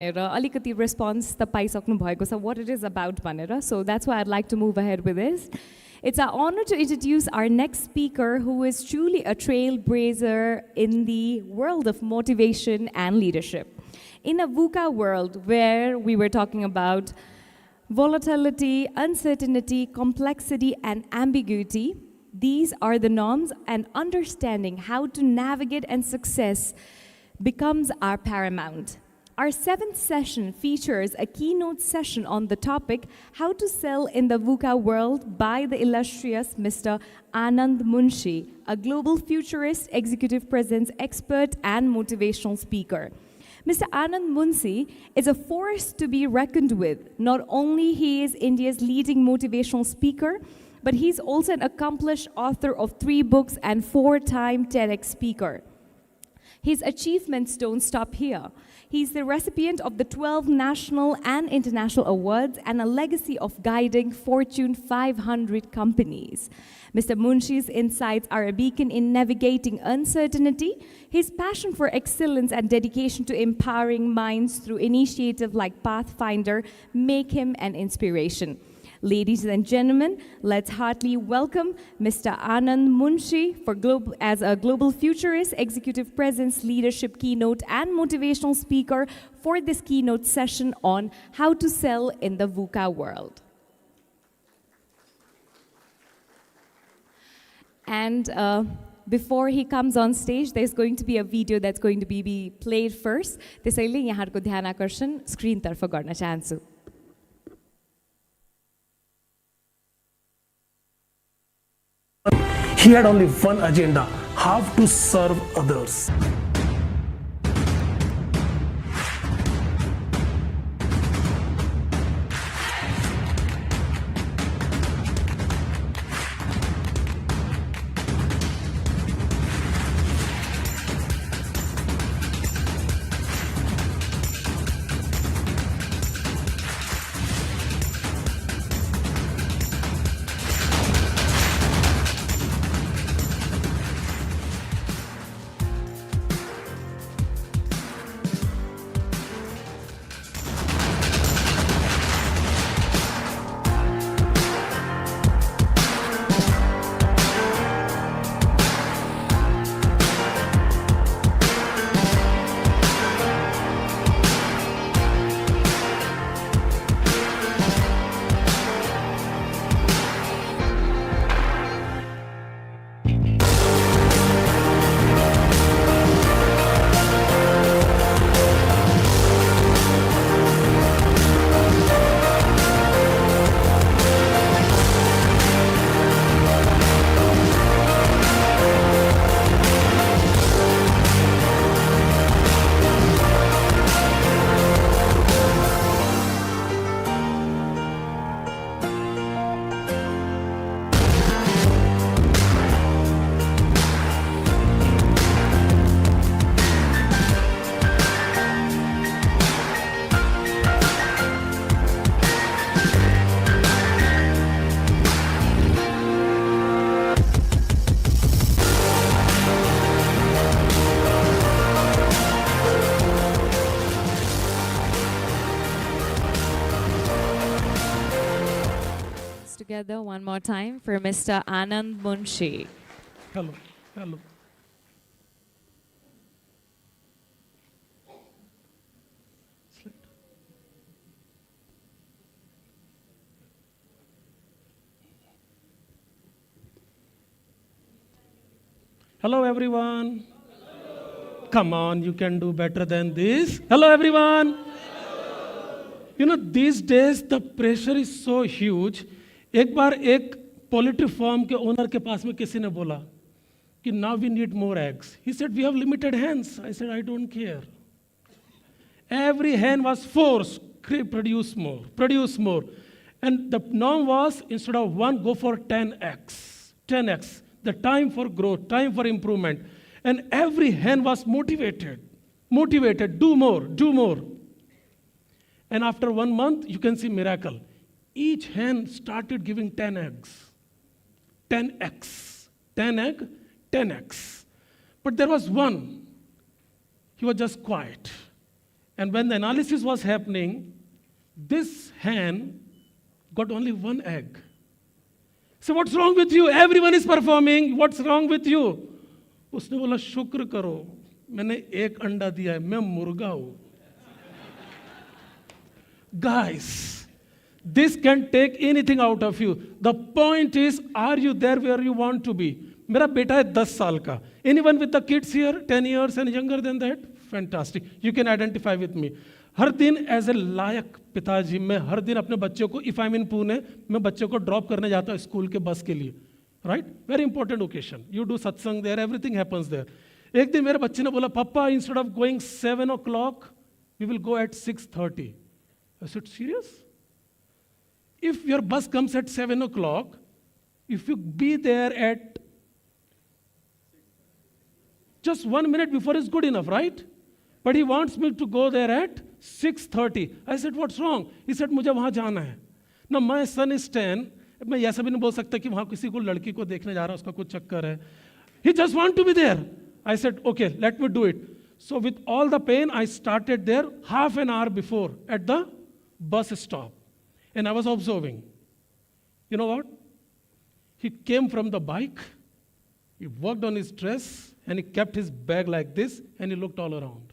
अलिकति response त पाइसक्नु भएको छ what it is about भनेर. So that's why I'd like to move ahead with this. It's our honor to introduce our next speaker, who is truly a trailblazer in the world of motivation and leadership. In a VUCA world where we were talking about volatility, uncertainty, complexity, and ambiguity, these are the norms, and understanding how to navigate and success becomes our paramount. Our 7th session features a keynote session on the topic, How to Sell in the VUCA World, by the illustrious Mr. Anand Munshi, a global futurist, executive presence expert, and motivational speaker. Mr. Anand Munshi is a force to be reckoned with. Not only he is India's leading motivational speaker, but he's also an accomplished author of 3 books and 4-time TEDx speaker. His achievements don't stop here. He's the recipient of the 12 national and international awards and a legacy of guiding Fortune 500 companies. Mr. Munshi's insights are a beacon in navigating uncertainty. His passion for excellence and dedication to empowering minds through initiatives like Pathfinder make him an inspiration. Ladies and gentlemen, let's heartily welcome Mr. Anand Munshi as a global futurist, executive presence, leadership keynote, and motivational speaker for this keynote session on how to sell in the VUCA world. And before he comes on stage, there's going to be a video that's going to be played first. त्यसैले यहाँहरुको ध्यान आकर्षण screen तर्फ गर्न चाहन्छु. He had only one agenda: how to serve others. Together one more time for Mr. Anand Munshi. Hello, hello. Hello, everyone. Hello. Come on, you can do better than this. Hello, everyone. Hello. You know, these days the pressure is so huge. एक बार एक poultry farm के owner के पास में किसी ने बोला कि now we need more eggs. He said, we have limited hens. I said, I don't care. Every hen was forced, produce more. And the norm was, instead of 1, go for 10x. 10x, the time for growth, time for improvement. And every hen was motivated, do more. And after 1 month, you can see miracle. Each hen started giving 10 eggs. 10x. 10 egg, 10x. But there was one. He was just quiet. And when the analysis was happening, this hen got only one egg. So what's wrong with you? Everyone is performing. What's wrong with you? उसने बोला शुक्र करो मैंने एक अंडा दिया है मैं मुर्गा हूं. Guys, this can take anything out of you. The point is, are you there where you want to be? मेरा बेटा है 10 साल का. Anyone with the kids here, 10 years and younger than that? Fantastic. You can identify with me. हर दिन as a लायक पिताजी मैं हर दिन अपने बच्चों को इफ आई मीन पुणे मैं बच्चों को ड्रॉप करने जाता हूँ स्कूल के बस के लिए. Right, very important occasion. You do satsang there, everything happens there. एक दिन मेरे बच्चे ने बोला पापा instead of going 7 o'clock we will go at 6:30. I said, serious? If your bus comes at 7 o'clock, if you be there at just 1 minute before is good enough, right? But he wants me to go there at 6:30. I said, what's wrong? He said, मुझे वहाँ जाना है. Now my son is 10. मैं ऐसा भी नहीं बोल सकता कि वहाँ किसी को लड़की को देखने जा रहा है उसका कुछ चक्कर है. He just want to be there. I said, okay, let me do it. So with all the pain, I started there half an hour before at the bus stop. And I was observing. You know what? He came from the bike, he worked on his dress, and he kept his bag like this, and he looked all around.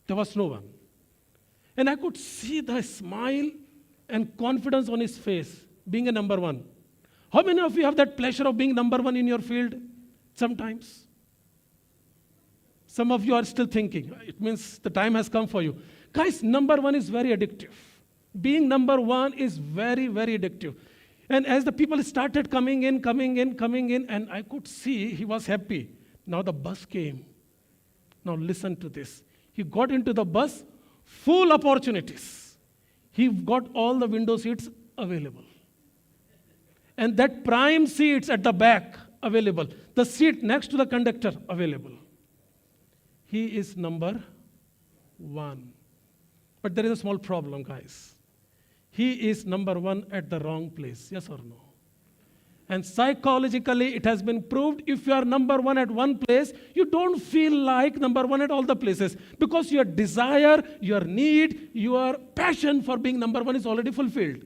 There was no one. And I could see the smile and confidence on his face, being a number one. How many of you have that pleasure of being number one in your field? Sometimes. Some of you are still thinking. It means the time has come for you. Guys, number one is very addictive. Being number one is very, very addictive. And as the people started coming in, and I could see he was happy. Now the bus came. Now listen to this. He got into the bus, full opportunities. He got all the window seats available. And that prime seats at the back available. The seat next to the conductor available. He is number one. But there is a small problem, guys. He is number one at the wrong place, yes or no? And psychologically, it has been proved if you are number one at one place, you don't feel like number one at all the places because your desire, your need, your passion for being number one is already fulfilled,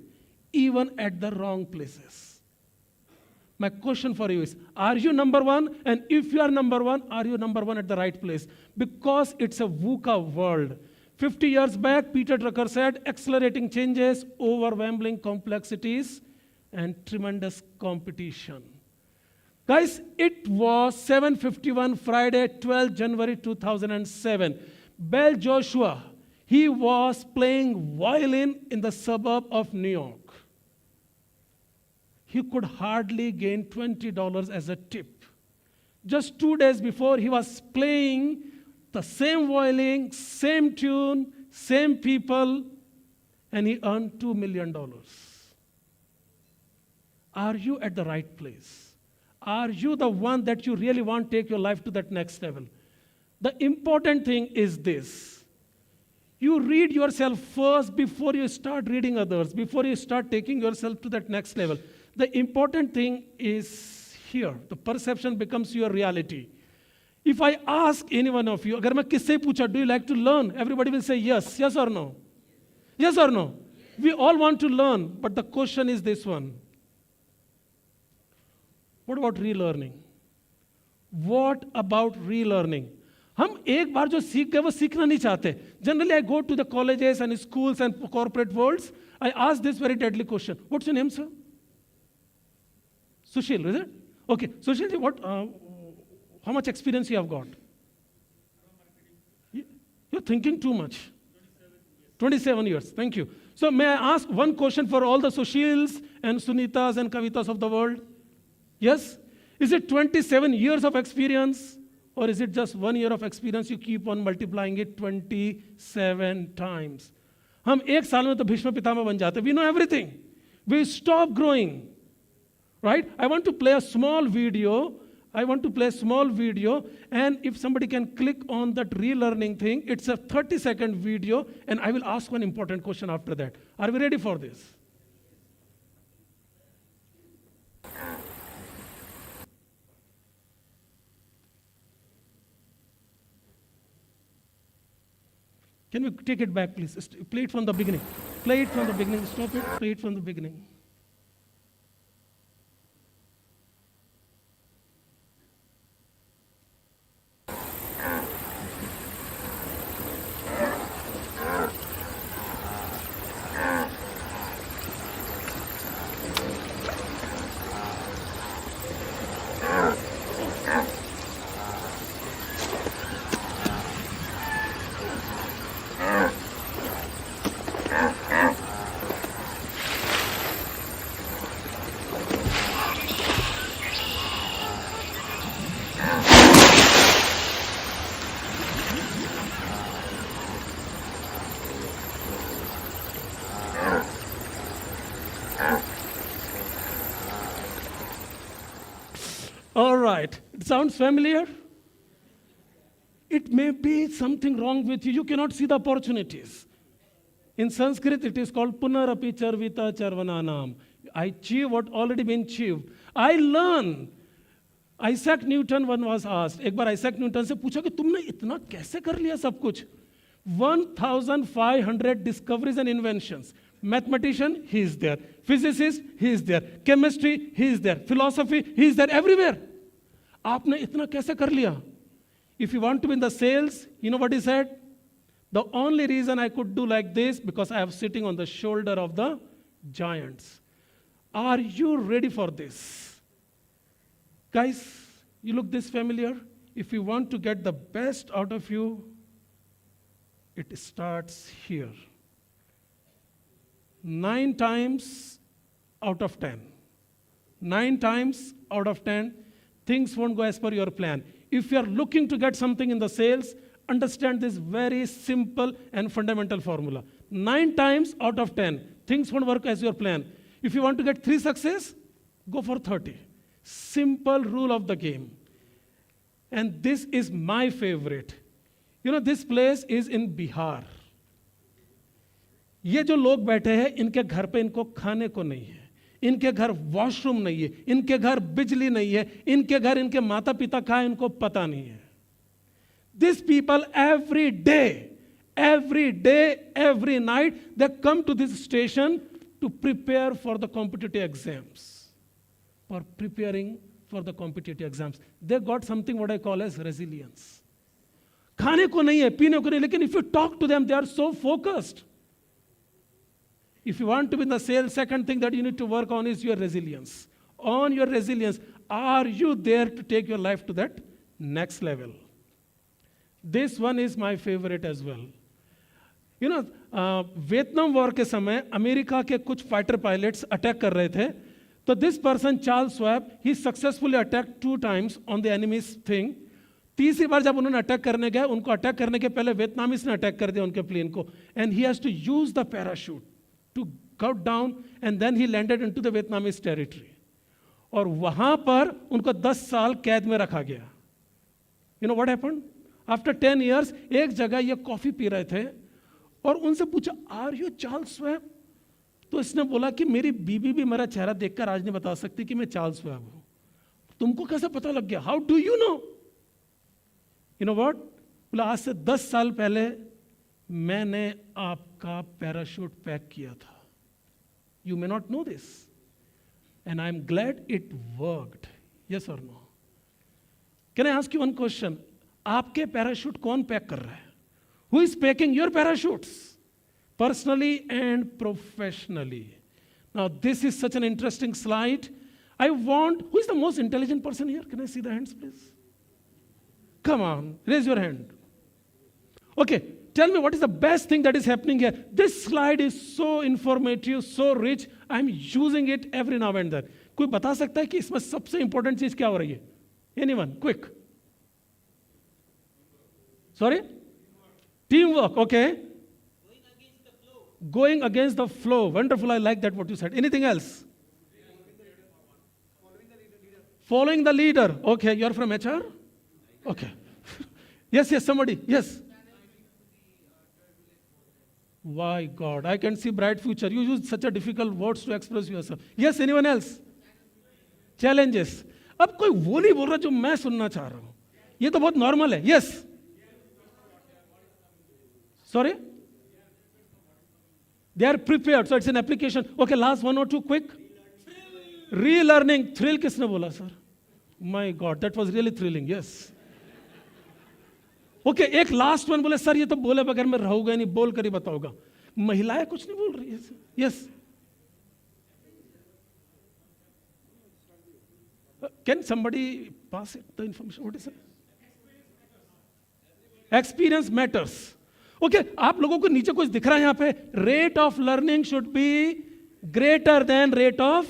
even at the wrong places. My question for you is, are you number one? And if you are number one, are you number one at the right place? Because it's a VUCA world. 50 years back, Peter Drucker said, accelerating changes, overwhelming complexities, and tremendous competition. Guys, it was 7:51 Friday, 12 January 2007. Bell Joshua, he was playing violin in the suburb of New York. He could hardly gain $20 as a tip. Just 2 days before, he was playing the same violin, same tune, same people, and he earned $2 million. Are you at the right place? Are you the one that you really want to take your life to that next level? The important thing is this. You read yourself first before you start reading others, before you start taking yourself to that next level. The important thing is here. The perception becomes your reality. If I ask any one of you, अगर मैं किससे पूछा, do you like to learn? Everybody will say yes. Yes or no? Yes or no? We all want to learn, but the question is this one. What about relearning? What about relearning? हम एक बार जो सीख गए वो सीखना नहीं चाहते. Generally, I go to the colleges and schools and corporate worlds. I ask this very deadly question. What's your name, sir? Sushil, is it? Okay, Sushil, what? How much experience you have got? You're thinking too much. 27 years. Thank you. So may I ask one question for all the Sushils and Sunitas and Kavitas of the world? Yes? Is it 27 years of experience? Or is it just 1 year of experience? You keep on multiplying it 27 times. हम एक साल में तो भीष्म पितामह बन जाते. We know everything. We stop growing. Right? I want to play a small video. And if somebody can click on that relearning thing, it's a 30-second video, and I will ask one important question after that. Are we ready for this? Can we take it back, please? Play it from the beginning. Play it from the beginning. Stop it. Play it from the beginning. All right. It sounds familiar? It may be something wrong with you. You cannot see the opportunities. In Sanskrit, it is called punarapi charvita charvananam. I achieve what already been achieved. I learn. Isaac Newton one was asked. एक बार Isaac Newton से पूछा कि तुमने इतना कैसे कर लिया सब कुछ? 1,500 discoveries and inventions. Mathematician, he is there. Physicist, he is there. Chemistry, he is there. Philosophy, he is there. Everywhere. आपने इतना कैसे कर लिया? If you want to be in the sales, you know what he said? The only reason I could do like this because I am sitting on the shoulder of the giants. Are you ready for this? Guys, you look this familiar? If you want to get the best out of you, it starts here. 9 times out of 10. 9 times out of 10, things won't go as per your plan. If you are looking to get something in the sales, understand this very simple and fundamental formula. 9 times out of 10, things won't work as your plan. If you want to get 3 success, go for 30. Simple rule of the game. And this is my favorite. You know, this place is in Bihar. ये जो लोग बैठे हैं इनके घर पे इनको खाने को नहीं है, इनके घर वॉशरूम नहीं है, इनके घर बिजली नहीं है, इनके घर इनके माता पिता कहाँ हैं इनको पता नहीं है. These people every day, every night, they come to this station to prepare for the competitive exams. For preparing for the competitive exams. They got something what I call as resilience. खाने को नहीं है, पीने को नहीं, लेकिन if you talk to them, they are so focused. If you want to be in the sales, second thing that you need to work on is your resilience. On your resilience, are you there to take your life to that next level? This one is my favorite as well. You know, Vietnam war के समय America के कुछ fighter pilots attack कर रहे थे. तो this person Charles swab, he successfully attack 2 times on the enemies thing. तीसरी बार जब उन्होंने अटैक करने गए, उनको अटैक करने के पहले वियतनामीज ने अटैक कर दिया उनके प्लेन को. And he has to use the parachute to cut down, and then he landed into the Vietnamese territory. और वहां पर उनको 10 साल कैद में रखा गया. You know what happened? After 10 years, एक जगह ये कॉफी पी रहे थे और उनसे पूछा, Are you Charles Schwab? तो इसने बोला कि मेरी बीबी भी मेरा चेहरा देखकर आज नहीं बता सकती कि मैं चार्ल्स स्वैब हूं. तुमको कैसे पता लग गया? How do you know? You know what? बोला आज से 10 साल पहले मैंने आपका पैराशूट पैक किया था. You may not know this. And I am glad it worked. Yes or no? Can I ask you one question? आपके पैराशूट कौन पैक कर रहा है? Who is packing your parachutes? Personally and professionally. Now this is such an interesting slide. I want, who is the most intelligent person here? Can I see the hands please? Come on, raise your hand. Okay. Tell me what is the best thing that is happening here. This slide is so informative, so rich. I'm using it every now and then. कोई बता सकता है कि इसमें सबसे important चीज क्या हो रही है? Anyone? Quick. Sorry? Teamwork. Okay. Going against the flow. Wonderful. I like that what you said. Anything else? Following the leader. Okay. You're from HR? Okay. Yes. Somebody. Yes. Why God, I can see bright future. You use such a difficult words to express yourself. Yes, anyone else? Challenges. अब कोई वो नहीं बोल रहा जो मैं सुनना चाह रहा हूं. ये तो बहुत नॉर्मल है. Yes. Sorry? They are prepared, so it's an application. Okay, last one or two quick. Relearning. Thrill किसने बोला sir? My God, that was really thrilling. Yes. Okay, एक last one बोले सर ये तो बोले बगैर मैं रहूंगा नहीं, बोल कर ही बताऊंगा. महिलाएं कुछ नहीं बोल रही है. Yes. Can somebody pass it, the information? What is it? Experience matters. Okay, आप लोगों को नीचे कुछ दिख रहा है यहाँ पे. Rate of learning should be greater than rate of.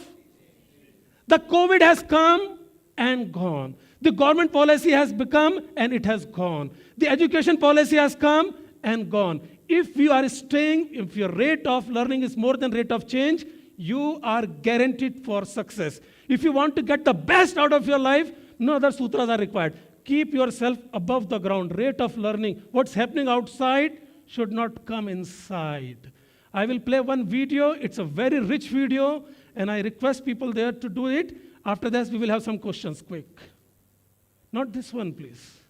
The COVID has come and gone. The government policy has become and it has gone. The education policy has come and gone. If you are staying, if your rate of learning is more than rate of change, you are guaranteed for success. If you want to get the best out of your life, no other sutras are required. Keep yourself above the ground. Rate of learning. What's happening outside should not come inside. I will play one video. It's a very rich video, and I request people there to do it. After this, we will have some questions quick. Not this one, please.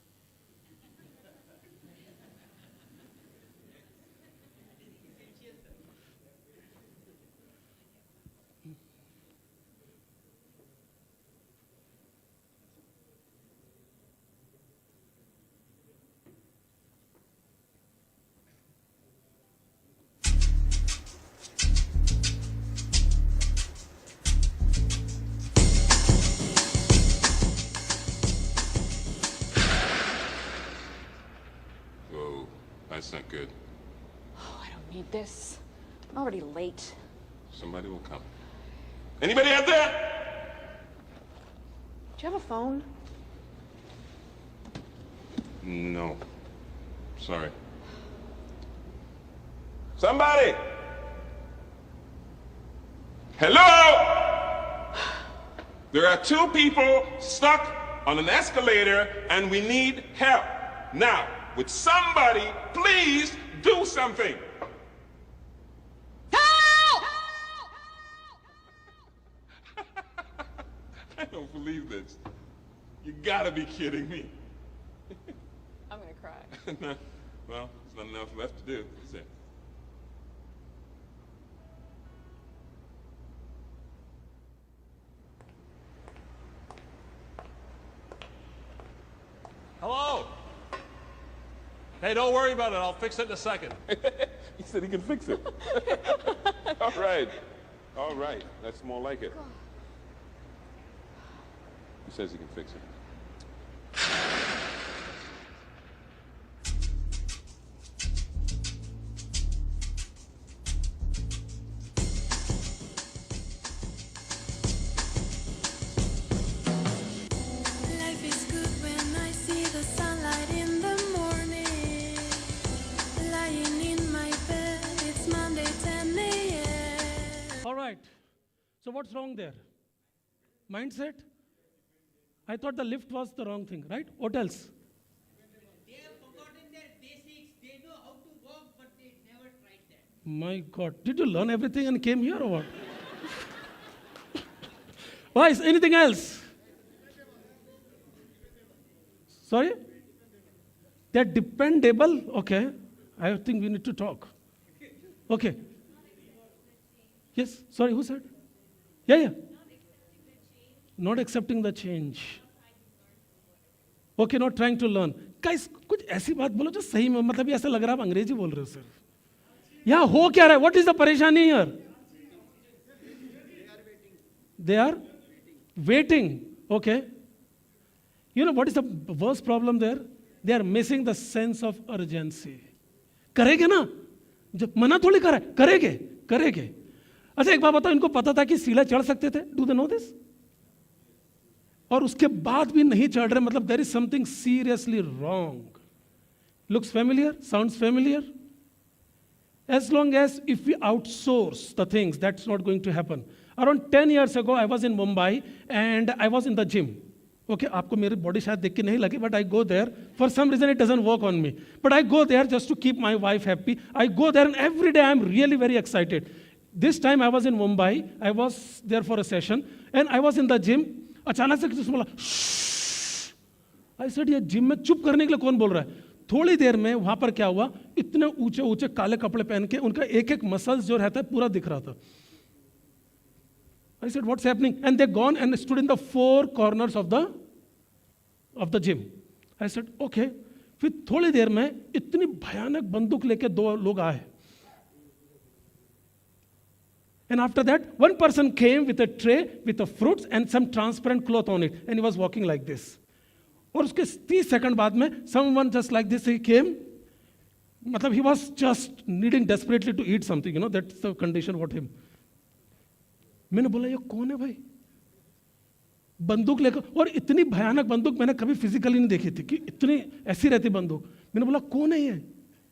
That's not good. Oh, I don't need this. I'm already late. Somebody will come. Anybody out there? Do you have a phone? No. Sorry. Somebody! Hello? There are two people stuck on an escalator and we need help. Now, would somebody please do something? Help! I don't believe this. You gotta be kidding me. I'm gonna cry. No, well, there's not enough left to do, is there? Hello? Hey, don't worry about it. I'll fix it in a second. He said he can fix it. All right. All right. That's more like it. He says he can fix it. Life is good when I see the sunlight in the morning. Lying in my bed, it's Monday 10 a.m. All right. So what's wrong there? Mindset? I thought the lift was the wrong thing, right? What else? They have forgotten their basics. They know how to walk, but they never tried that. My God. Did you learn everything and came here or what? Why? Is anything else? Sorry? They're dependable? Okay. I think we need to talk. Okay. Yes? Sorry, who said? Yeah. Not accepting the change. Okay, not trying to learn. Guys, कुछ ऐसी बात बोलो जो सही में मतलब ऐसा लग रहा है आप अंग्रेजी बोल रहे हो सर. यहाँ हो क्या रहा है? What is the परेशानी here? They are waiting. Okay. You know what is the worst problem there? They are missing the sense of urgency. करेंगे ना? जब मना थोड़ी कर रहा है, करेंगे. अच्छा एक बात बताओ, इनको पता था कि सीढ़ियाँ चढ़ सकते थे? Do they know this? और उसके बाद भी नहीं चढ़ रहे, मतलब there is something seriously wrong. Looks familiar? Sounds familiar? As long as if we outsource the things, that's not going to happen. Around 10 years ago, I was in Mumbai and I was in the gym. Okay, आपको मेरी body शायद देख के नहीं लगी, but I go there. For some reason, it doesn't work on me. But I go there just to keep my wife happy. I go there and every day I'm really very excited. This time I was in Mumbai. I was there for a session and I was in the gym. अचानक से किसी बोला, I said, ये gym में चुप करने के लिए कौन बोल रहा है? थोड़ी देर में वहां पर क्या हुआ, इतने ऊंचे ऊंचे काले कपड़े पहन के उनका एक एक मसल्स जो रहता है पूरा दिख रहा था. I said, what's happening? And they gone and stood in the four corners of the gym. I said, okay. फिर थोड़ी देर में इतनी भयानक बंदूक लेके दो लोग आए. And after that, one person came with a tray with the fruits and some transparent cloth on it, and he was walking like this. और उसके 30 सेकंड बाद में someone just like this he came. मतलब he was just needing desperately to eat something, you know, that's the condition what him. मैंने बोला ये कौन है भाई, बंदूक लेकर, और इतनी भयानक बंदूक मैंने कभी फिजिकली नहीं देखी थी कि इतनी ऐसी रहती बंदूक. मैंने बोला कौन है ये,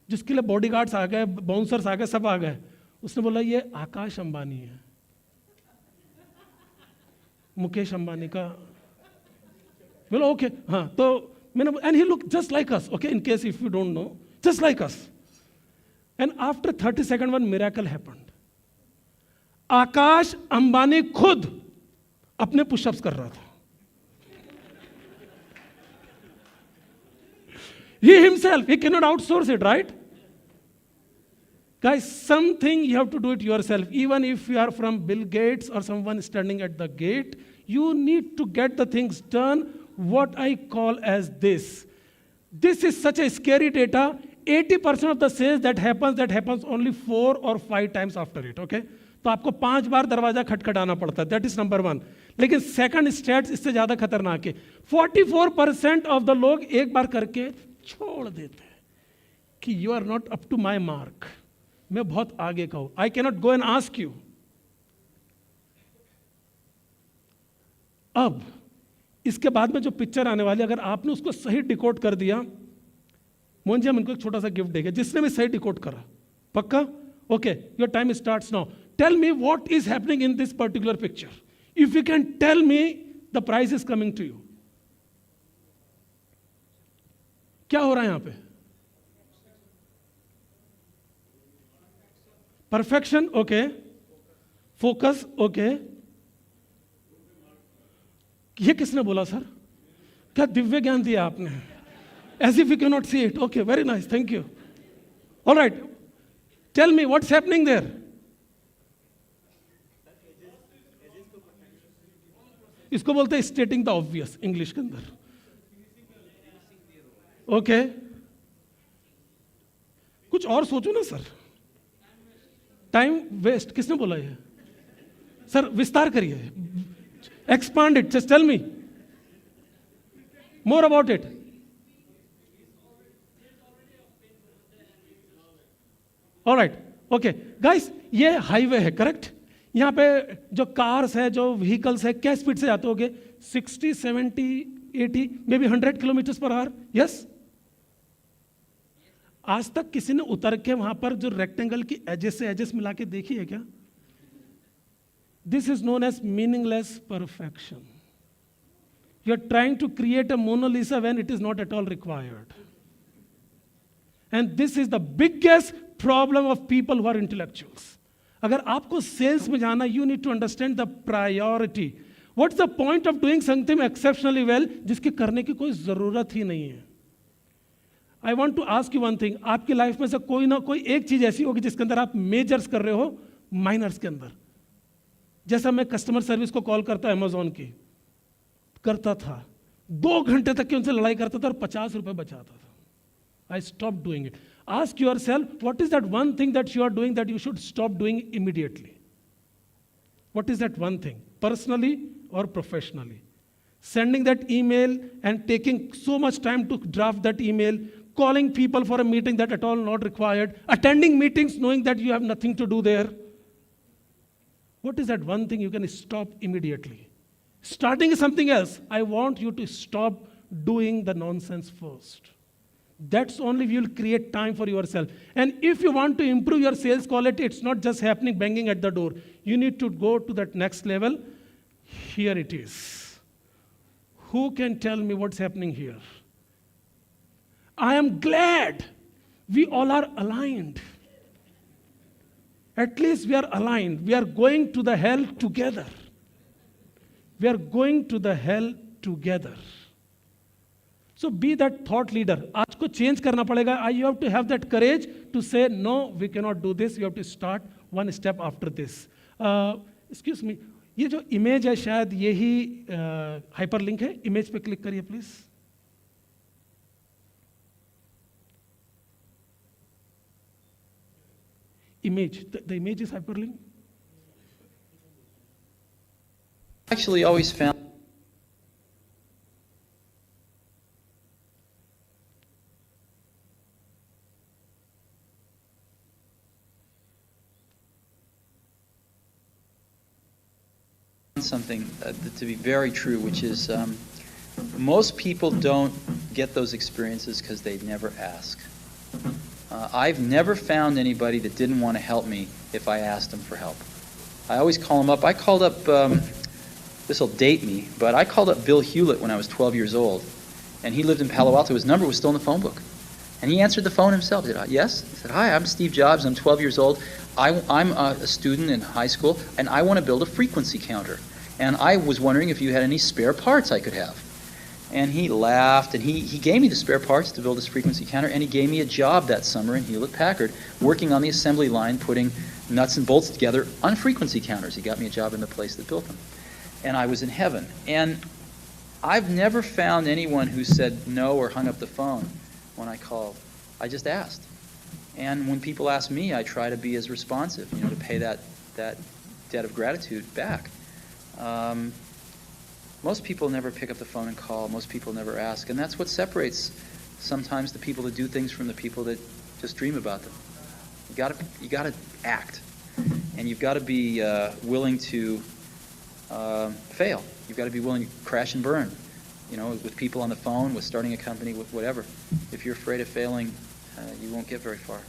जिसके लिए बॉडीगार्ड्स आ गए, बाउंसर्स आ गए, सब आ गए. उसने बोला ये आकाश अंबानी है, मुकेश अंबानी का. बोला ओके हाँ. तो मैंने, and he look just like us, okay, in case if you don't know, just like us. And after 30 second one miracle happened. Akash Ambani खुद अपने पुशअप्स कर रहा था. He himself, he cannot outsource it, right? Guys, something you have to do it yourself. Even if you are from Bill Gates or someone standing at the gate, you need to get the things done. What I call as this. This is such a scary data. 80% of the sales that happens only 4 or 5 times after it, okay? तो आपको 5 बार दरवाजा खटखटाना पड़ता है. That is number 1. लेकिन second states इससे ज्यादा खतरनाक है. 44% ऑफ द लोग एक बार करके छोड़ देते हैं कि you are not up to my mark, मैं बहुत आगे का हूं, I cannot go and ask you. अब इसके बाद में जो पिक्चर आने वाली, अगर आपने उसको सही डिकोड कर दिया, मोहन जी हम इनको एक छोटा सा गिफ्ट देंगे जिसने भी सही डिकोड करा. पक्का? Okay, your time starts now. Tell me what is happening in this particular picture. If you can tell me, the prize is coming to you. क्या हो रहा है यहां पे? Perfection, okay. Focus, okay. ये किसने बोला सर? क्या दिव्य ज्ञान दिया आपने? As if you cannot see it. Okay, very nice. Thank you. All right. Tell me what's happening there. इसको बोलते हैं स्टेटिंग द ऑब्वियस इंग्लिश के अंदर. ओके, कुछ और सोचो ना सर. टाइम वेस्ट किसने बोला ये? सर विस्तार करिए, expand it, just tell me more about it. Alright, okay guys, ये हाईवे है, करेक्ट? यहाँ पे जो कार्स है, जो व्हीकल्स है, क्या स्पीड से जाते होगे? 60, 70, 80, may be 100 kilometre per hour. Yes. आज तक किसी ने उतर के वहां पर जो रेक्टेंगल की एजेस से एजेस मिला के देखी है क्या? This is known as meaningless perfection. You are trying to create a Mona Lisa when it is not at all required. And this is the biggest problem of people who are intellectuals. अगर आपको sales में जाना, you need to understand the priority. What's the point of doing something exceptionally well, जिसके करने की कोई जरूरत ही नहीं है. I want to ask you one thing. आपकी लाइफ में से कोई ना कोई एक चीज ऐसी होगी जिसके अंदर आप मेजर्स कर रहे हो माइनर्स के अंदर. जैसा मैं कस्टमर सर्विस को कॉल करता अमेजोन की करता था, 2 घंटे तक की उनसे लड़ाई करता था और 50 रुपए बचाता था. I stopped doing it. Ask yourself, what is that one thing that you are doing that you should stop doing immediately? What is that one thing, personally or professionally? Sending that email and taking so much time to draft that email, calling people for a meeting that at all not required, attending meetings knowing that you have nothing to do there. What is that one thing you can stop immediately? Starting is something else. I want you to stop doing the nonsense first. That's only you will create time for yourself. And if you want to improve your sales quality, it's not just happening banging at the door. You need to go to that next level. Here it is. Who can tell me what's happening here? I am glad we all are aligned. At least we are aligned. We are going to the hell together. We are going to the hell together. So be that thought leader. आज को change करना पड़ेगा. You have to have that courage to say, no, we cannot do this. You have to start one step after this. Excuse me. ये जो image है शायद यही hyperlink है. Image पे click करिए please. Image. The image is hyperlink. Actually always found something to be very true, which is most people don't get those experiences because they never ask. I've never found anybody that didn't want to help me if I asked them for help. I always call them up. I called up, this will date me, but I called up Bill Hewlett when I was 12 years old, and he lived in Palo Alto. His number was still in the phone book. And he answered the phone himself. He said, yes? He said, hi, I'm Steve Jobs. I'm 12 years old. I'm a student in high school, and I want to build a frequency counter. And I was wondering if you had any spare parts I could have. And he laughed, and he gave me the spare parts to build this frequency counter, and he gave me a job that summer in Hewlett-Packard, working on the assembly line, putting nuts and bolts together on frequency counters. He got me a job in the place that built them. And I was in heaven. And I've never found anyone who said no or hung up the phone when I called. I just asked. And when people ask me, I try to be as responsive, to pay that debt of gratitude back. Most people never pick up the phone and call. Most people never ask. And that's what separates sometimes the people that do things from the people that just dream about them. You gotta act. And you've got to be willing to fail. You've got to be willing to crash and burn. With people on the phone, with starting a company, with whatever. If you're afraid of failing, you won't get very far.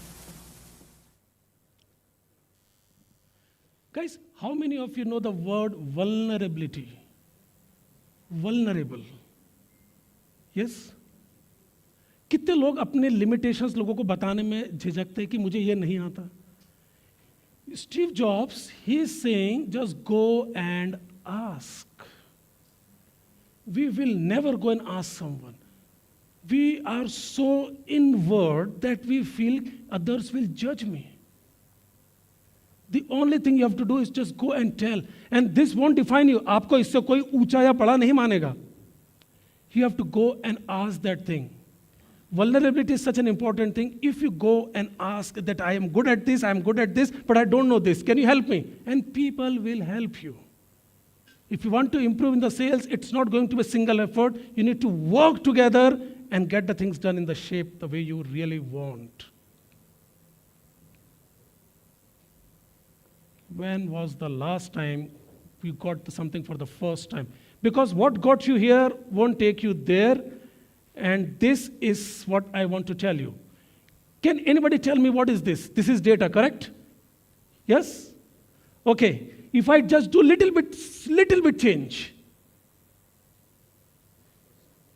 Guys, how many of you know the word vulnerability? Vulnerable. Yes? कितने लोग अपने limitations लोगों को बताने में झिझकते हैं कि मुझे ये नहीं आता? Steve Jobs, he is saying, just go and ask. We will never go and ask someone. We are so inward that we feel others will judge me. The only thing you have to do is just go and tell. And this won't define you. आपको इससे कोई ऊंचा या बड़ा नहीं मानेगा. You have to go and ask that thing. Vulnerability is such an important thing. If you go and ask that I am good at this, but I don't know this. Can you help me? And people will help you. If you want to improve in the sales, it's not going to be a single effort. You need to work together and get the things done in the shape the way you really want. When was the last time you got something for the first time? Because what got you here won't take you there. And this is what I want to tell you. Can anybody tell me what is this? This is data, correct? Yes? Okay. If I just do little bit change.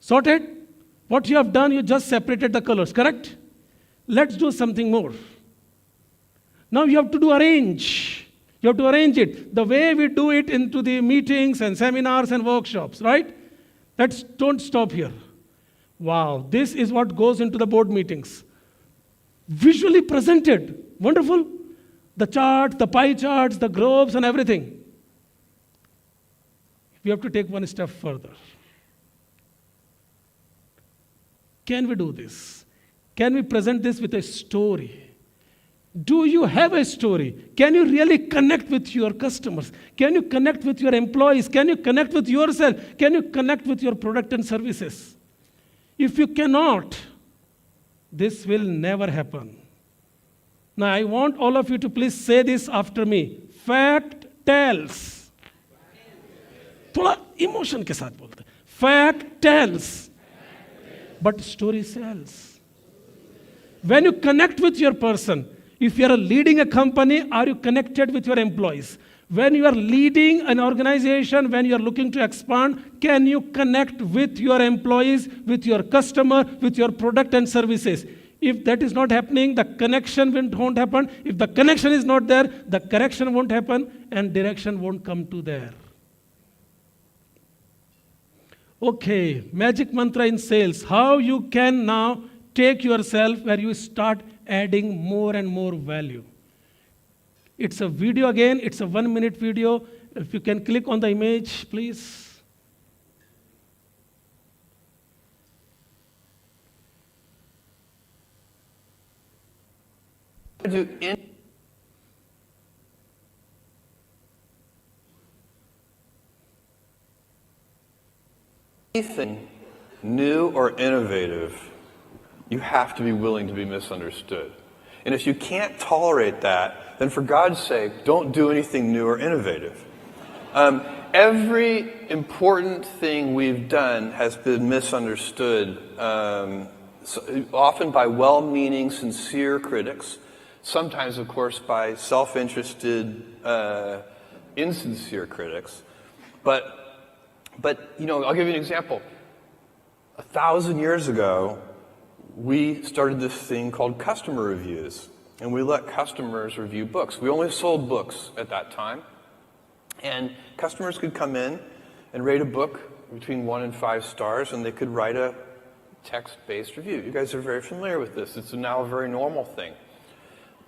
Sorted? What you have done, you just separated the colors, correct? Let's do something more. Now you have to arrange. You have to arrange it the way we do it into the meetings and seminars and workshops, right? Don't stop here. Wow, this is what goes into the board meetings. Visually presented. Wonderful. The charts, the pie charts, the globes and everything. We have to take one step further. Can we do this? Can we present this with a story? Do you have a story? Can you really connect with your customers? Can you connect with your employees? Can you connect with yourself? Can you connect with your product and services? If you cannot, this will never happen. Now, I want all of you to please say this after me. Fact tells. थोड़ा emotion के साथ बोलते. Fact tells. But story sells. When you connect with your person, if you are leading a company, are you connected with your employees? When you are leading an organization, when you are looking to expand, can you connect with your employees, with your customer, with your product and services? If that is not happening, the connection won't happen. If the connection is not there, the correction won't happen and direction won't come to there. Okay, magic mantra in sales. How you can now take yourself where you start adding more and more value. It's a video again, it's a 1-minute video. If you can click on the image, please. Do anything new or innovative, you have to be willing to be misunderstood. And if you can't tolerate that, then for God's sake, don't do anything new or innovative. Every important thing we've done has been misunderstood, often by well-meaning, sincere critics, sometimes, of course, by self-interested, insincere critics. But I'll give you an example. 1,000 years ago, we started this thing called customer reviews, and we let customers review books. We only sold books at that time, and customers could come in and rate a book between 1 and 5 stars, and they could write a text-based review. You guys are very familiar with this. It's now a very normal thing.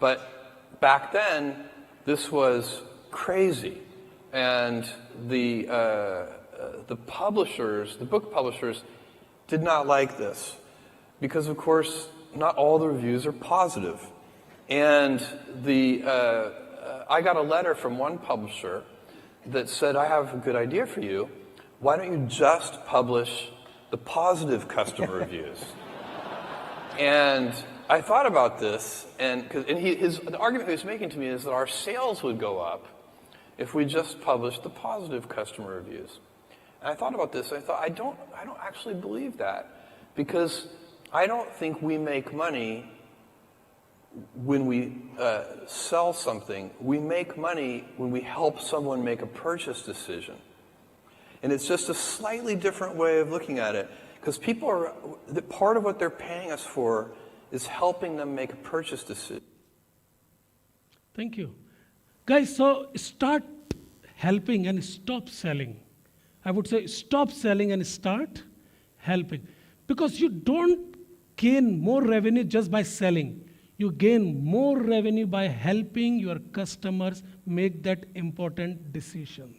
But back then, this was crazy, and the publishers, the book publishers, did not like this because, of course, not all the reviews are positive. And I got a letter from one publisher that said, "I have a good idea for you. Why don't you just publish the positive customer reviews?" And I thought about this, and the argument he was making to me is that our sales would go up if we just published the positive customer reviews. And I thought about this, and I thought, I don't actually believe that, because I don't think we make money when we sell something. We make money when we help someone make a purchase decision. And it's just a slightly different way of looking at it, because part of what they're paying us for is helping them make a purchase decision. Thank you. Guys, so start helping and stop selling. I would say stop selling and start helping. Because you don't gain more revenue just by selling. You gain more revenue by helping your customers make that important decision.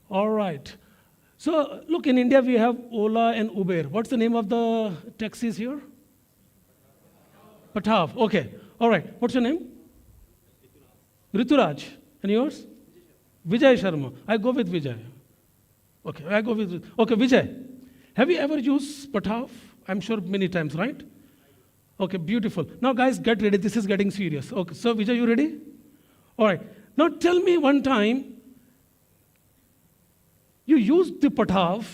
All right. So, look, in India we have Ola and Uber. What's the name of the taxis here? Pathav. Okay. All right. What's your name? Rituraj. And yours? Vijay Sharma. I go with Vijay. Okay. Okay, Vijay. Have you ever used Pathav? I'm sure many times, right? Okay, beautiful. Now, guys, get ready. This is getting serious. Okay. So, Vijay, you ready? All right. Now, tell me one time you used the Pathav,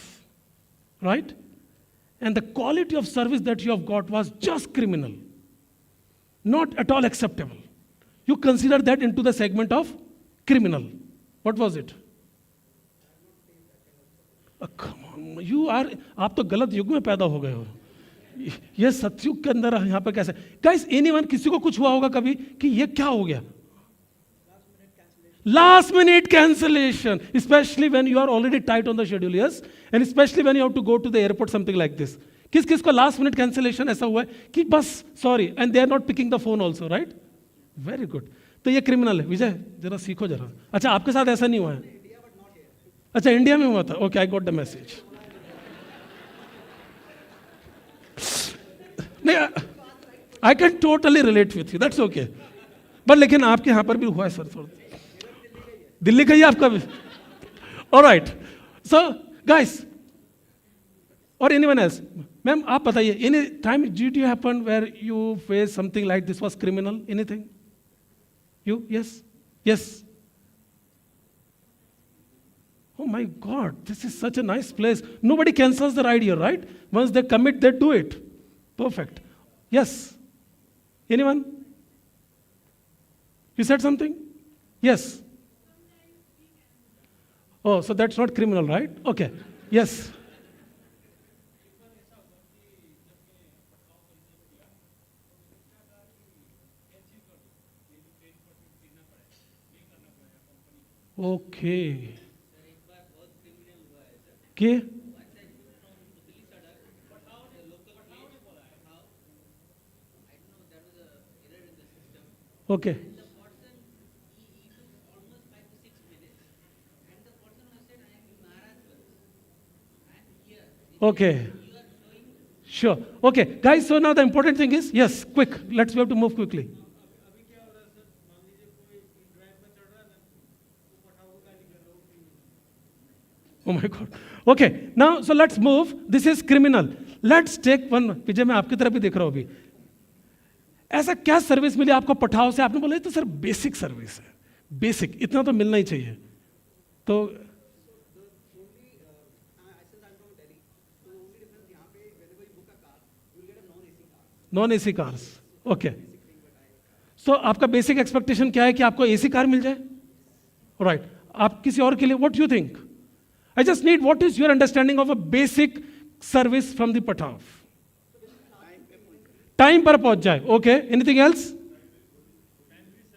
right? And the quality of service that you have got was just criminal. Not at all acceptable. You consider that into the segment of criminal. What was it? Come on, you are, आप तो गलत युग में पैदा हो गए हो. ये सतयुग के अंदर यहाँ पे कैसे? Guys, anyone, किसी को कुछ हुआ होगा कभी कि ये क्या हो गया? Last minute cancellation, especially when you are already tight on the schedule, yes? And especially when you have to go to the airport, something like this. किस को last minute cancellation ऐसा हुआ है कि बस sorry, and they are not picking the phone also, right? Very good. तो ये criminal है. विजय, जरा सीखो जरा. अच्छा, आपके साथ ऐसा नहीं हुआ है? अच्छा, इंडिया में हुआ था. Okay, I got the message. नहीं, I can totally relate with you. That's okay. But लेकिन आपके यहाँ पर भी हुआ है सर थोड़ा. दिल्ली का ही आपका भी. All right. So, guys, or anyone else, ma'am, आप बताइए. Any time did you happen where you faced something like this was criminal? Anything? You? Yes. Yes. Oh my God, this is such a nice place. Nobody cancels the ride here, right? Once they commit, they do it. Perfect. Yes. Anyone? You said something? Yes. Oh, so that's not criminal, right? Okay. Yes. Okay के okay okay sure okay guys so now the important thing is yes quick we have to move quickly oh my god okay now so let's move this is criminal let's take one विजय मैं आपकी तरफ ही देख रहा हूं अभी ऐसा क्या service मिली आपको पठाव से आपने बोला तो सर बेसिक सर्विस है बेसिक इतना तो मिलना ही चाहिए तो non AC cars okay so आपका बेसिक एक्सपेक्टेशन क्या है कि आपको एसी कार मिल जाए राइट आप किसी और के लिए what you think I just need what is your understanding of a basic service from the पठाव टाइम पर पहुंच जाए ओके एनीथिंग एल्स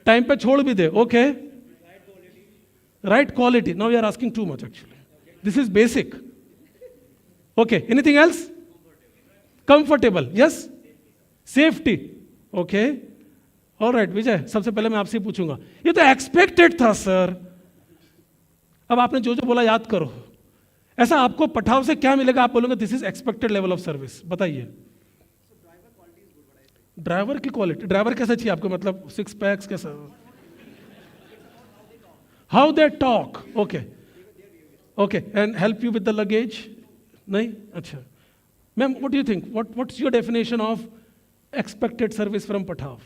टाइम पे छोड़ भी दे okay right quality now you are asking too much actually this is basic okay anything else comfortable yes safety okay alright Vijay सबसे पहले मैं आपसे पूछूंगा ये तो एक्सपेक्टेड था सर अब आपने जो जो बोला याद करो ऐसा आपको पठाव से क्या मिलेगा आप बोलोगे this is expected level of service बताइए ड्राइवर की क्वालिटी ड्राइवर कैसा चाहिए आपको मतलब सिक्स पैक्स कैसा how they talk okay okay and help you with the luggage नहीं अच्छा ma'am what do you think what's your definition of expected service from Pathav?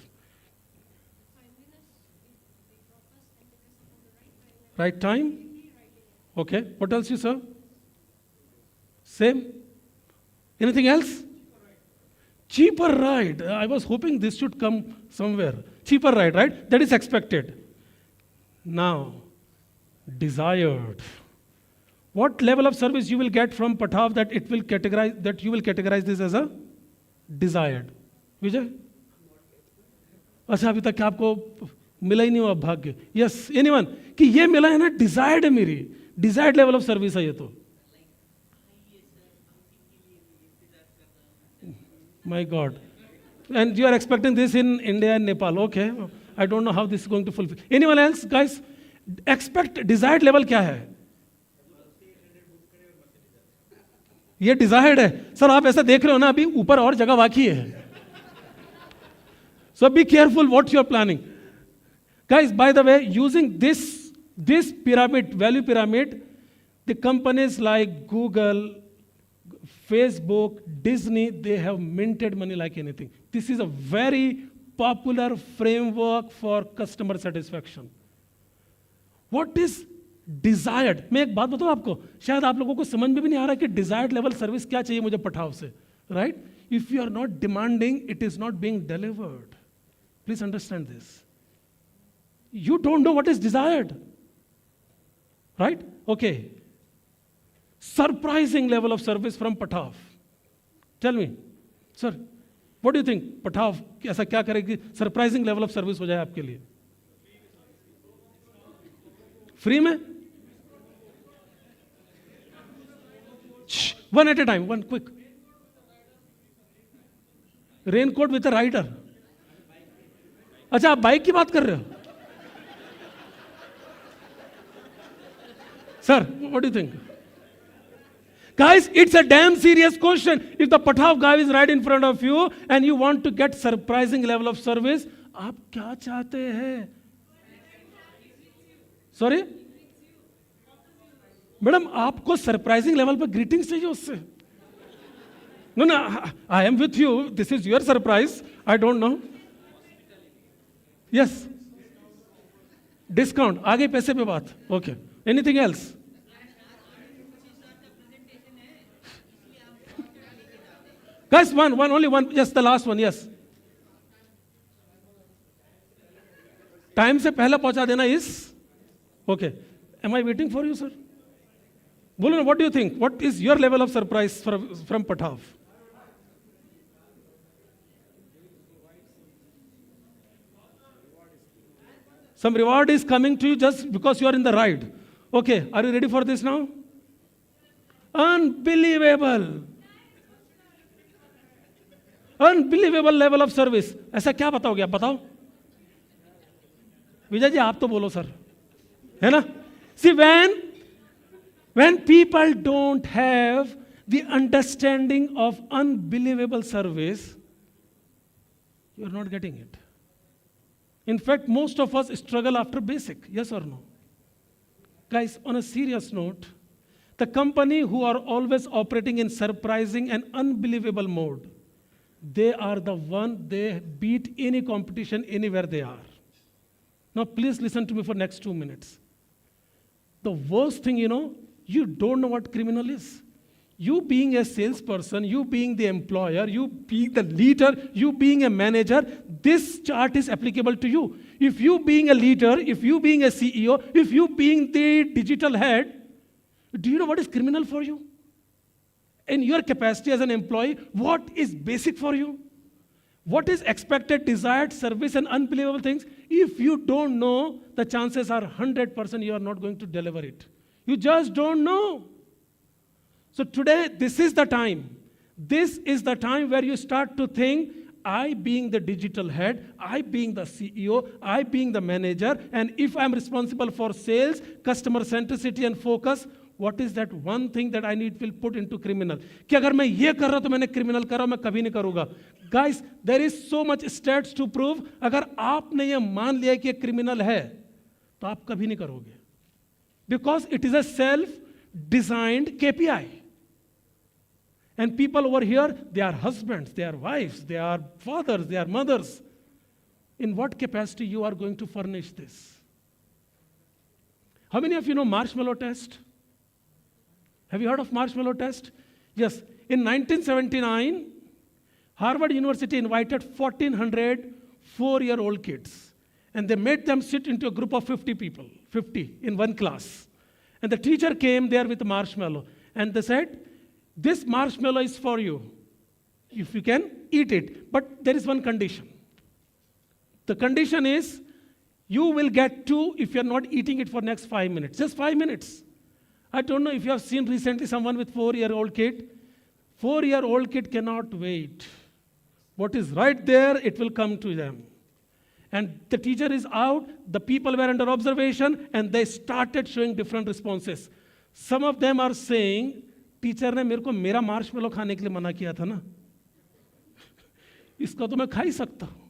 Right time? Okay. What else you sir? Same? Anything else? Cheaper ride. I was hoping this should come somewhere. Cheaper ride, right? That is expected. Now, desired. What level of service you will get from Pathav that you will categorize this as a desired? विजय अच्छा अभी तक क्या आपको मिला ही नहीं हुआ भाग्य yes anyone कि ये मिला है ना डिजायर्ड है मेरी डिजायर्ड लेवल ऑफ सर्विस है ये तो my god and you are expecting this in India and Nepal okay I don't know how this is going to fulfil anyone else guys expect desired level क्या है ये desired है sir आप ऐसा देख रहे हो ना अभी ऊपर और जगह बाकी है So be careful what you are planning. Guys, by the way, using this pyramid, value pyramid, the companies like Google, Facebook, Disney, they have minted money like anything. This is a very popular framework for customer satisfaction. What is desired? मैं एक बात बताऊं आपको शायद आप लोगों को समझ में भी नहीं आ रहा कि desired level service क्या चाहिए मुझे पठाव से right? If you are not demanding, it is not being delivered. Please understand this. You don't know what is desired. Right? Okay. Surprising level of service from Pathav. Tell me, sir, what do you think? Pathav ऐसा क्या करेगी surprising level of service हो जाए आपके लिए? Free में? One at a time, one quick. Raincoat with a rider. अच्छा आप बाइक की बात कर रहे हो sir what do you think guys it's a damn serious question if the Pathav guy is right in front of you and you want to get surprising level of service आप क्या चाहते हैं sorry madam आपको surprising level पर greetings चाहिए उससे no no I am with you this is your surprise I don't know yes discount आगे पैसे पे बात okay anything else guys one only one yes the last one yes time से पहले पहुंचा देना इस okay am I waiting for you sir बोलो ना what do you think what is your level of surprise from पठाव Some reward is coming to you just because you are in the ride. Okay, are you ready for this now? Unbelievable. Unbelievable level of service. ऐसा क्या बताओगे आप बताओ? विजय जी आप तो बोलो sir, है ना? See, when people don't have the understanding of unbelievable service, you are not getting it. In fact, most of us struggle after basic, yes or no? Guys, on a serious note, the company who are always operating in surprising and unbelievable mode, they are the one, they beat any competition anywhere they are. Now please listen to me for next 2 minutes. The worst thing, you don't know what criminal is. You being a salesperson, you being the employer, you being the leader, you being a manager, this chart is applicable to you. If you being a leader, if you being a CEO, if you being the digital head, do you know what is criminal for you? In your capacity as an employee, what is basic for you? What is expected, desired service and unbelievable things? If you don't know, the chances are 100% you are not going to deliver it. You just don't know. So today, this is the time. This is the time where you start to think, I being the digital head, I being the CEO, I being the manager, and if I'm responsible for sales, customer centricity and focus, what is that one thing that I need will put into criminal? कि अगर मैं ये कर रहा तो मैंने criminal करा मैं कभी नहीं करूँगा. Guys, there is so much stats to prove. अगर आपने ये मान लिया कि ये criminal है, तो आप कभी नहीं करोगे. Because it is a self-designed KPI. And people over here, they are husbands, they are wives, they are fathers, they are mothers. In what capacity you are going to furnish this? How many of you know marshmallow test? Have you heard of marshmallow test? Yes. In 1979, Harvard University invited 1,400 4-year-old kids. And they made them sit into a group of 50 people, 50 in one class. And the teacher came there with a marshmallow. And they said, this marshmallow is for you, if you can eat it. But there is one condition. The condition is, you will get 2 if you're not eating it for next 5 minutes. Just 5 minutes. I don't know if you have seen recently someone with 4-year-old kid. 4-year-old kid cannot wait. What is right there, it will come to them. And the teacher is out, the people were under observation, and they started showing different responses. Some of them are saying, teacher ने मेरे को मेरा marshmallow खाने के लिए मना किया था ना, इसका तो मैं खा ही सकता हूँ.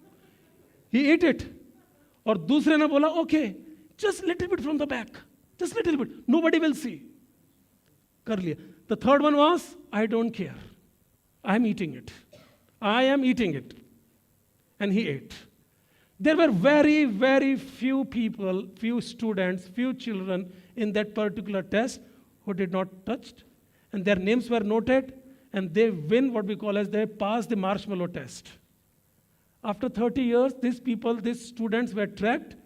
He ate it. और दूसरे ने बोला, okay, just little bit from the back, just little bit, nobody will see. कर लिया. The third one was, I don't care, I am eating it. I am eating it. And he ate. There were very, very few people, few students, few children in that particular test who did not touch. And their names were noted, and they win what we call as they pass the marshmallow test. After 30 years, these people, these students were tracked.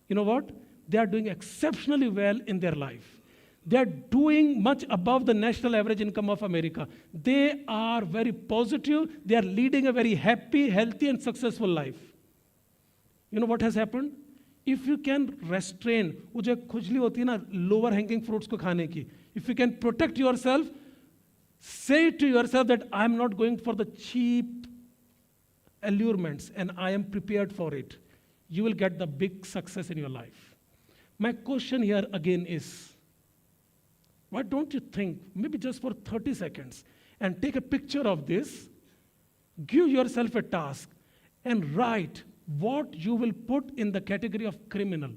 You know what? They are doing exceptionally well in their life. They are doing much above the national average income of America. They are very positive. They are leading a very happy, healthy, and successful life. You know what has happened? If you can restrain, वो जो खुजली होती है ना lower hanging fruits को खाने की, if you can protect yourself, say to yourself that I am not going for the cheap allurements and I am prepared for it. You will get the big success in your life. My question here again is, why don't you think, maybe just for 30 seconds, and take a picture of this, give yourself a task, and write what you will put in the category of criminal.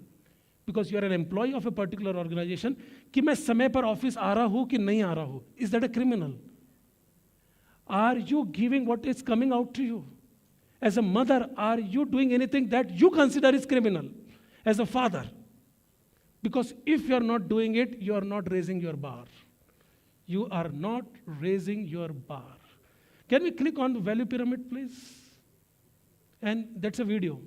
Because you are an employee of a particular organization, कि मैं समय पर office आ रहा हूँ कि नहीं आ रहा हूँ. Is that a criminal? Are you giving what is coming out to you? As a mother, are you doing anything that you consider is criminal? As a father. Because if you are not doing it, you are not raising your bar. You are not raising your bar. Can we click on the value pyramid, please? And that's a video.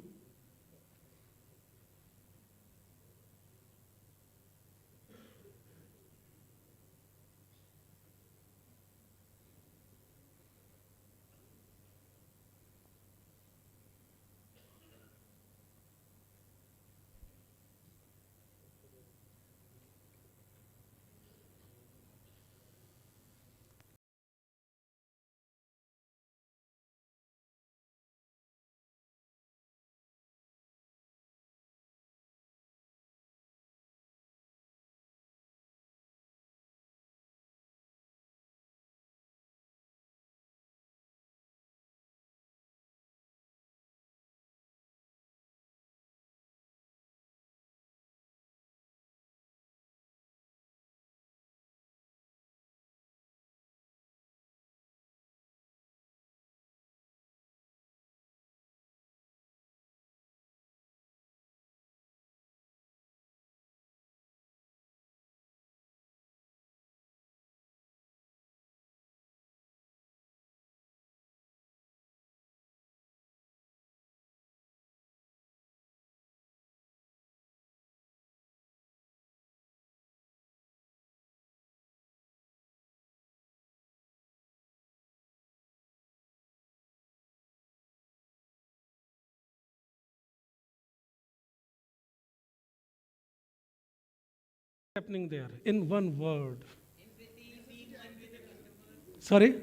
happening there in one word? Sorry?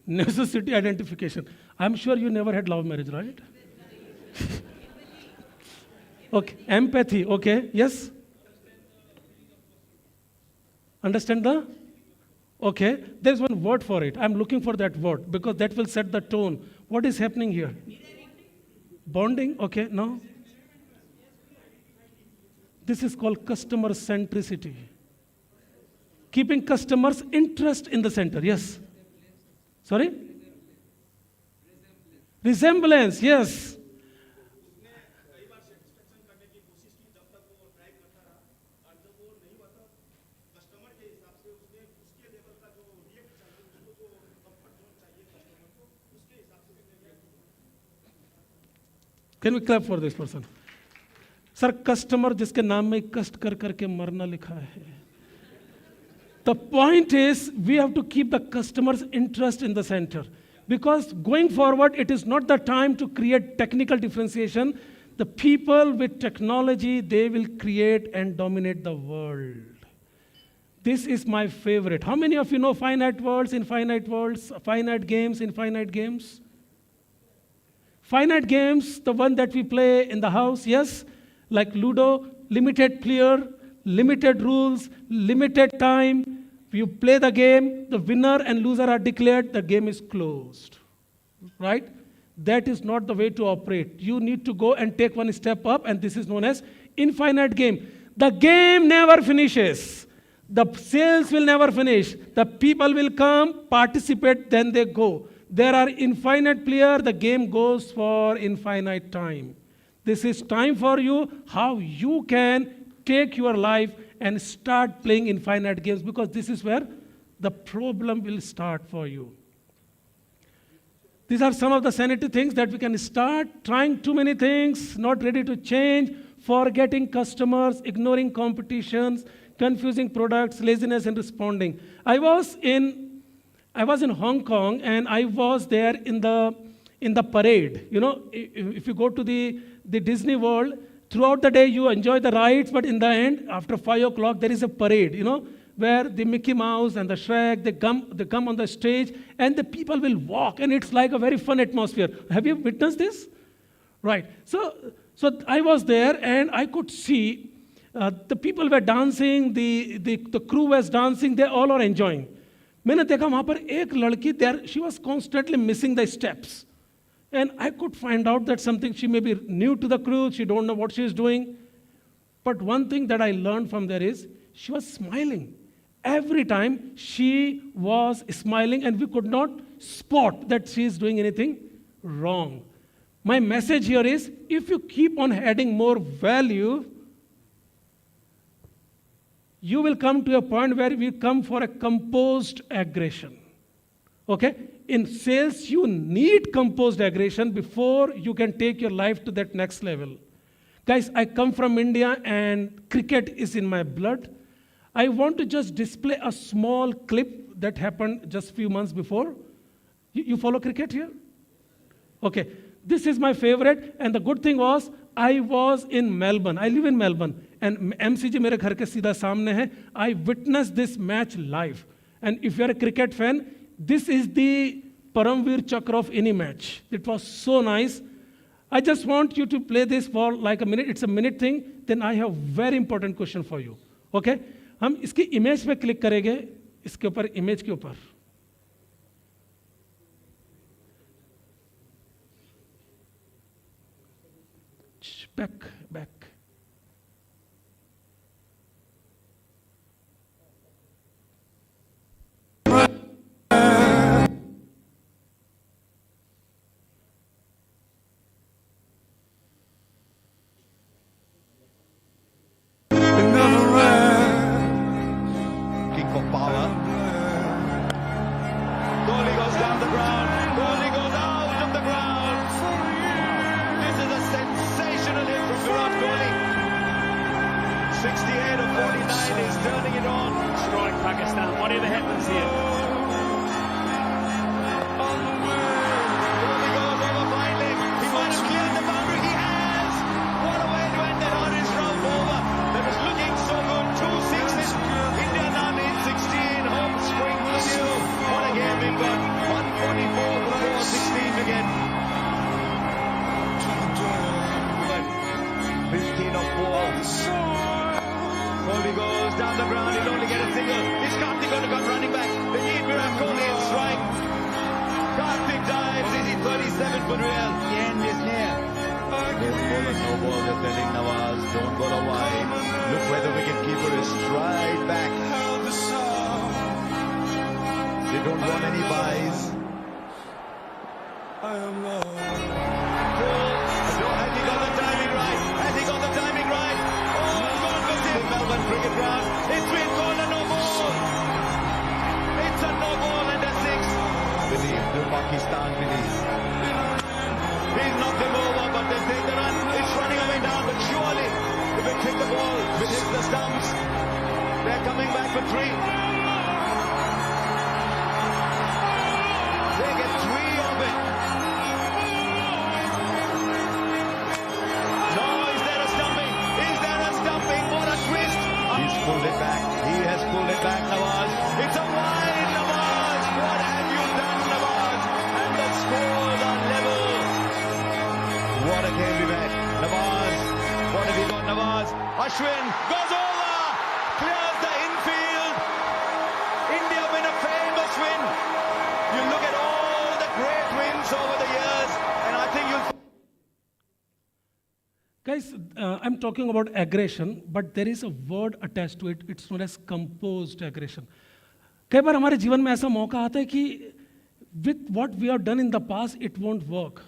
Necessity identification. I'm sure you never had love marriage, right? Okay. Empathy. Okay. Yes? Understand the? Okay. There's one word for it. I'm looking for that word because that will set the tone. What is happening here? Bonding. Okay. No? This is called customer centricity. Keeping customers' interest in the center. Yes? Sorry? Resemblance. Yes. Can we clap for this person? Sir, customer जिसके नाम में कष्ट कर करके मरना लिखा है. The point is, we have to keep the customer's interest in the center. Because going forward, it is not the time to create technical differentiation. The people with technology, they will create and dominate the world. This is my favorite. How many of you know finite worlds, infinite worlds, finite games, infinite games? Finite games, the one that we play in the house, yes? Like Ludo, limited player, limited rules, limited time. You play the game, the winner and loser are declared, the game is closed. Right? That is not the way to operate. You need to go and take one step up, and this is known as infinite game. The game never finishes. The sales will never finish. The people will come, participate, then they go. There are infinite players, the game goes for infinite time. This is time for you, how you can take your life and start playing infinite games, because this is where the problem will start for you. These are some of the sanity things that we can start. Trying too many things, not ready to change, forgetting customers, ignoring competitions, confusing products, laziness in responding. I was in Hong Kong, and I was there in the parade. You know, if you go to the Disney World, throughout the day you enjoy the rides, but in the end, after 5 o'clock, there is a parade, you know, where the Mickey Mouse and the Shrek, they come on the stage, and the people will walk, and it's like a very fun atmosphere. Have you witnessed this? Right. So I was there, and I could see the people were dancing, the crew was dancing, they all are enjoying. मैंने देखा वहाँ पर एक लड़की there, she was constantly missing the steps. And I could find out that something, she may be new to the crew, she don't know what she is doing. But one thing that I learned from there is, she was smiling. Every time she was smiling, and we could not spot that she is doing anything wrong. My message here is, if you keep on adding more value, you will come to a point where we come for a composed aggression. Okay? In sales, you need composed aggression before you can take your life to that next level. Guys, I come from India, and cricket is in my blood. I want to just display a small clip that happened just a few months before. You follow cricket here? Okay. This is my favorite, and the good thing was, I was in Melbourne. I live in Melbourne, and MCG मेरे घर के सीधा सामने है. I witnessed this match live. And if you're a cricket fan, this is the Paramveer Chakra of any match. It was so nice. I just want you to play this for like a minute. It's a minute thing. Then I have very important question for you. Okay? हम इसकी image पे click करेंगे. इसके ऊपर image के ऊपर. Back. So good. down the ground. He'll only get a single. Is Karthik going to come running back? They need Virat Kohli in strike. Karthik dives. Is he 37 for real? The end is near. Don't bowl a no ball. They're telling Nawaz, don't bowl a wide. Look where the wicketkeeper is straight back. They don't want any buys. I am lost. Has he got the timing right? Has he got the timing right? Oh, gone for him. Melbourne cricket ground. It's been called a no ball. It's a no ball and a six. Believe, do Pakistan believe. He's knocked him over, but they take the run. It's running away down, but surely, if it hit the ball, if it hits the stumps, they're coming back for three. They get three of it. No, is there a stumping? Is there a stumping? What a twist. He's pulled it back. He has pulled it back, Nawaz. It's a wide, Nawaz. What have you done, Nawaz? And the scores are level. What a game we've had. Nawaz. What have you got, Nawaz? Ashwin goes over. Clears the infield. India win a famous win. You look at all the great wins over the years, and I think you'll... Guys, I'm talking about aggression, but there is a word attached to it. It's known as composed aggression. कई बार हमारे जीवन में ऐसा मौका आता है कि with what we have done in the past, it won't work.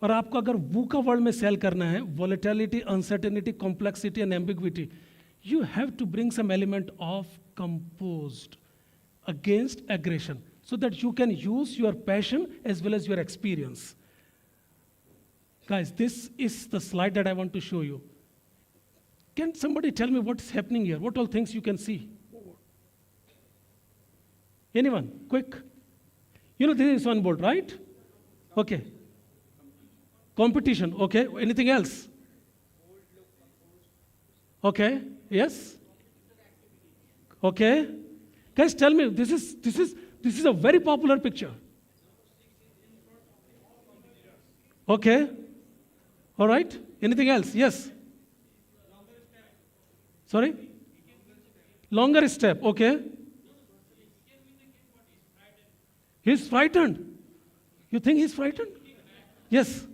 और आपको अगर VUCA वर्ल्ड में सेल करना है, volatility, uncertainty, complexity and ambiguity, you have to bring some element of composed against aggression, so that you can use your passion as well as your experience. Guys, this is the slide that I want to show you. Can somebody tell me what's happening here? What all things you can see? Anyone? Quick. You know this is one board, right? Okay. Competition, okay. Anything else? Okay. Yes? Okay. Guys, tell me, this is a very popular picture. Okay. All right. Anything else? Yes. Sorry? Longer step. Okay. He's frightened. You think he's frightened? Yes.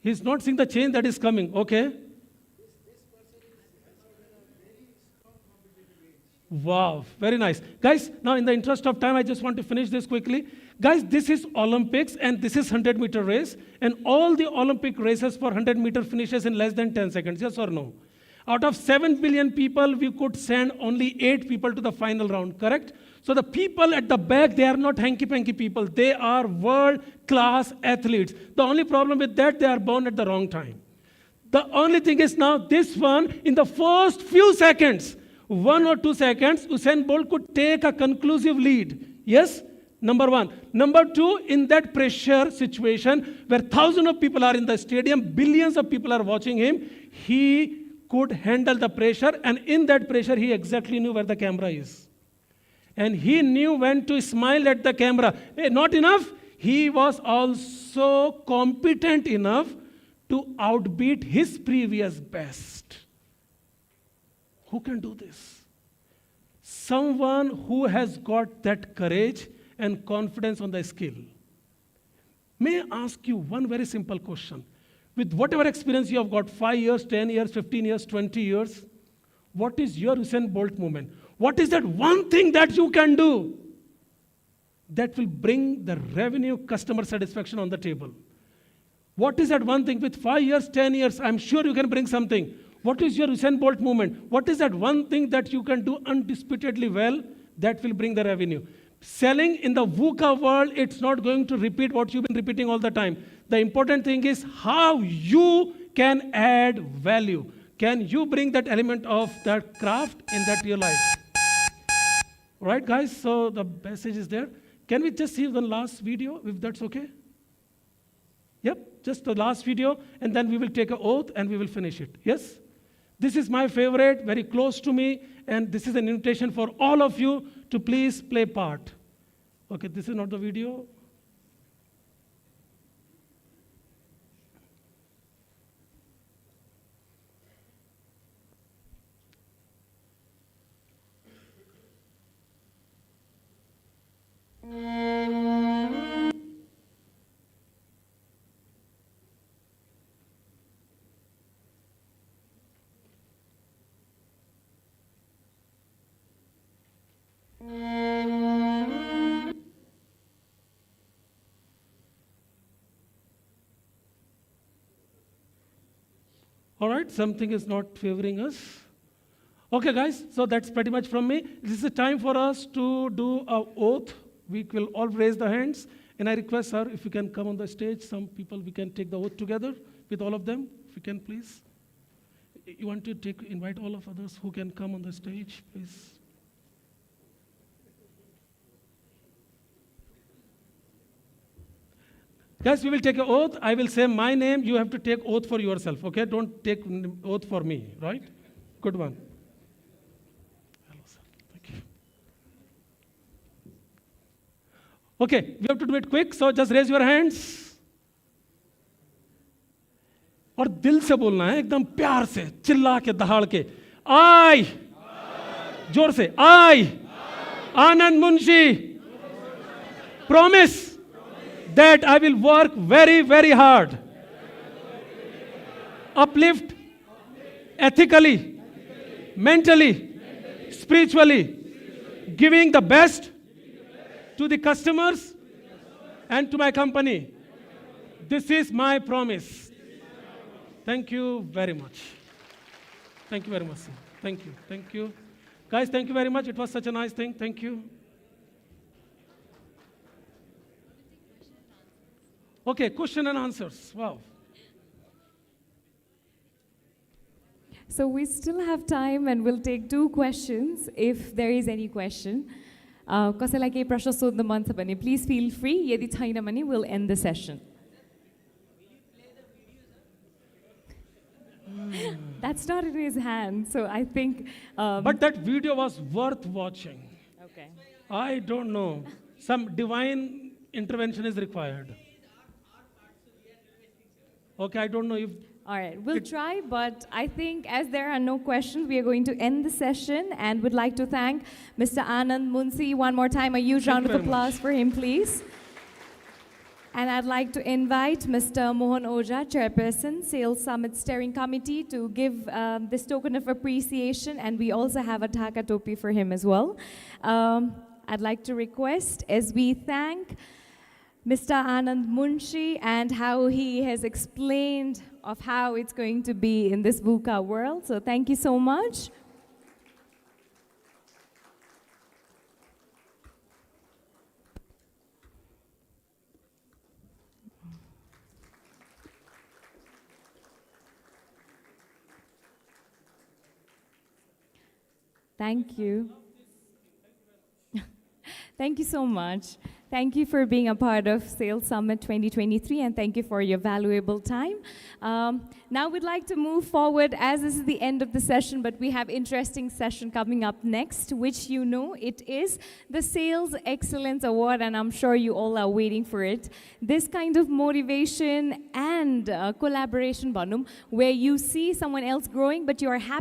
He's not seeing the change that is coming. Okay. Wow, very nice. Guys, now in the interest of time, I just want to finish this quickly. Guys, this is Olympics and this is 100-meter race. And all the Olympic races for 100-meter finishes in less than 10 seconds, yes or no? Out of 7 billion people, we could send only 8 people to the final round, correct? So the people at the back, they are not hanky-panky people. They are world-class athletes. The only problem with that, they are born at the wrong time. The only thing is now, this one, in the first few seconds, 1 or 2 seconds, Usain Bolt could take a conclusive lead. Yes? Number one. Number two, in that pressure situation where thousands of people are in the stadium, billions of people are watching him, he could handle the pressure, and in that pressure, he exactly knew where the camera is. And he knew when to smile at the camera. Hey, not enough, he was also competent enough to outbeat his previous best. Who can do this? Someone who has got that courage and confidence on the skill. May I ask you one very simple question? With whatever experience you have got, 5 years, 10 years, 15 years, 20 years, what is your Usain Bolt moment? What is that one thing that you can do that will bring the revenue, customer satisfaction on the table? What is that one thing? With 5 years, 10 years, I'm sure you can bring something. What is your Usain Bolt moment? What is that one thing that you can do undisputedly well that will bring the revenue? Selling in the VUCA world, it's not going to repeat what you've been repeating all the time. The important thing is how you can add value. Can you bring that element of that craft in that real life? Right, guys? So the message is there. Can we just see the last video, if that's okay? Yep, just the last video, and then we will take an oath and we will finish it. Yes? This is my favorite, very close to me, and this is an invitation for all of you to please play part. Okay, this is not the video. All right, something is not favoring us. Okay, guys, so that's pretty much from me. This is the time for us to do an oath. We will all raise the hands. And I request, sir, if you can come on the stage. Some people, we can take the oath together with all of them. If you can, please. You want to invite all of others who can come on the stage, please. Guys, we will take an oath. I will say my name. You have to take oath for yourself, okay? Don't take oath for me, right? Good one. Hello, sir. Thank you. Okay, we have to do it quick, so just raise your hands. और दिल से बोलना है, एकदम प्यार से, चिल्ला के, दहाड़ के. I, जोर से, I, Anand Munshi, promise that I will work very, very hard, uplift, ethically, mentally, spiritually, giving the best to the customers and to my company. This is my promise. Thank you very much. Thank you very much, sir. Thank you. Thank you. Guys, thank you very much. It was such a nice thing. Thank you. Okay, question and answers. Wow. So we still have time and we'll take 2 questions if there is any question. कसैलाई केही प्रश्न सोध्न मन छ भने please feel free. यदि छैन भने we'll end the session. That's not in his hand, so I think... but that video was worth watching. Okay. I don't know. Some divine intervention is required. Okay, I don't know if... All right, we'll try, but I think as there are no questions, we are going to end the session and would like to thank Mr. Anand Munshi one more time. A huge round of applause for him, please. And I'd like to invite Mr. Mohan Oja, Chairperson, Sales Summit Steering Committee, to give this token of appreciation, and we also have a Dhaka topi for him as well. I'd like to request, as we thank Mr. Anand Munshi and how he has explained of how it's going to be in this VUCA world. So thank you so much. Thank you. Thank you so much. Thank you for being a part of Sales Summit 2023, and thank you for your valuable time. Now we'd like to move forward, as this is the end of the session, but we have interesting session coming up next, which you know it is the Sales Excellence Award, and I'm sure you all are waiting for it. This kind of motivation and collaboration, Banum, where you see someone else growing, but you are happy